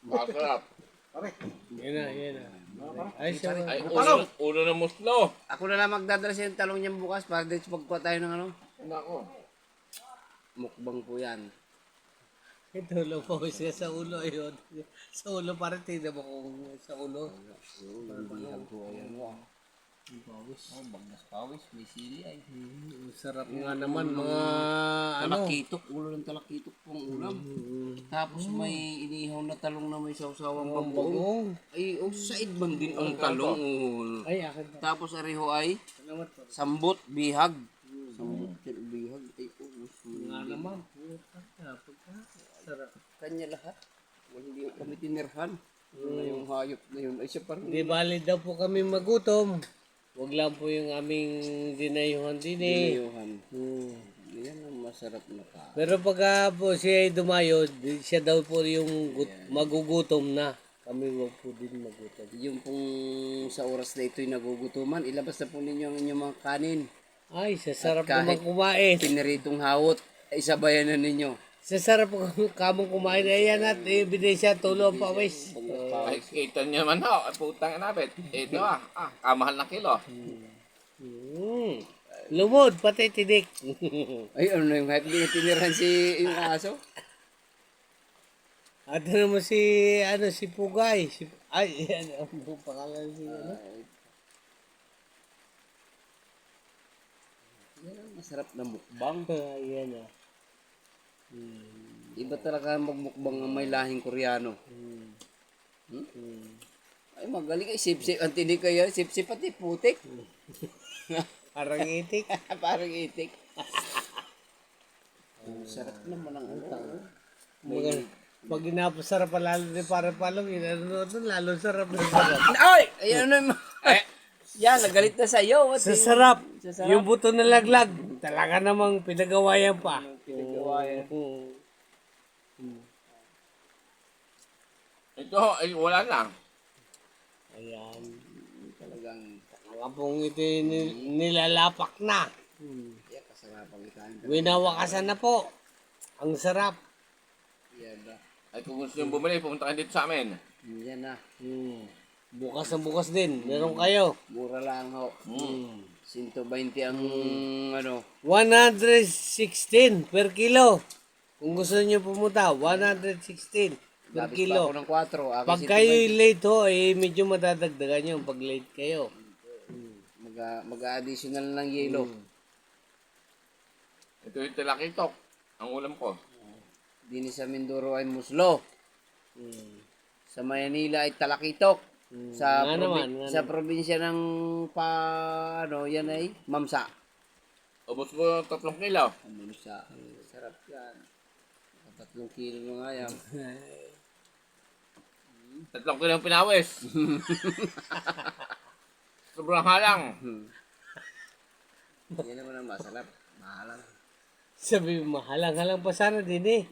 Masarap. Yan na, yan na. Ay, Ay, ulo ng muslo. Ako na lang magdadala sa yung talong niyan bukas para dito pagkuha tayo ng ano. Nako. Mukbang po yan. ito ulo po siya sa ulo ayun. Sa ulo parang tingnan mo kung sa ulo. Bihag po yan. Pawis, may sili ay. Sarap nga naman mga ano. Talakitok, ulo ng talakitok pong ulam. Tapos may inihaw na talong na may sawsawang bagoong. Ay, said man din ang talong. Ay, akin pa. Tapos ariho ay Salamat po. sambot, bihag. Sambot, bihag. Ay, Nga naman. Sarap. Kanya lahat. Wala hindi kami tinirhan. Yung hayop na yun. Ay, siya parang... Di bali daw po kami magutom. Wag lang po yung aming dinayuhan din eh. Dinayuhan. Yan ang masarap na ka. Pero pagka po siya ay dumayo, siya daw po yung magugutom na. Kami wag po din magutom. Yung pong sa oras na ito'y nagugutuman, ilabas na po ninyo ang inyong mga kanin. Ay, sasarap At naman kahit kumain. Piniritong hawot, ay sabayan na ninyo. Sasarap po kamong kumain. Ayan at ebidensya, tulo ang pawis. Ay, kita niyo naman ho. Ay, putang inapit. Ito kamahal na kilo. Lumod, pati tinik. Ay, ano na yung hype? Hindi na tinirhan si yung aso? At naman si, si Pugay. Ay, ano ang pangalan si, Yan ang masarap na mukbang. Ayan ah. Iba talaga magmukbang ng may lahing Koreano. Ay, magaling ay sip-sip. Ang tinig kayo, sip-sip pati putik. Parang itik. Parang itik. Sarap naman ang utang. Pag inapasarap pa lalo ni para palong, lalo sarap na sarap. Ay! Ayan ano yung... Yan, nagalit na sa'yo. Sasarap. Sasarap. Yung buto na laglag. Talaga namang pinagawayan pa. Pinagawayan. Ito, ay, wala na. Ayan. Talagang... Mga pong ito nilalapak na. Yan, kasarapang ikain. Winawakasan na po. Ang sarap. Yan na. Ay, kung gusto nyo bumili, pumunta kayo dito sa amin. Yan na. Bukas na bukas din. Meron kayo. Mura lang ho. 120 ang ano. 116 per kilo. Kung gusto niyo pumunta, 116 per Labis pa kilo. ako ng 4. Pag kayo late ho, medyo madadagdagan yung pag late kayo. Mag-additional ng yelo. Ito yung talakitok. Ang ulam ko. Dini sa Mindoro ay muslo. Sa Maynila ay talakitok. Sa sa probinsya ng yan ay mamsa. Ubus ko 3 kilo. Mamsa. Sarap yan. 3 kilo na nga yan. 3 kilo yung pinawis. Sobrang halang. Yan naman ang masarap. Mahalang. Sabi mo, halang-halang pa sana din eh.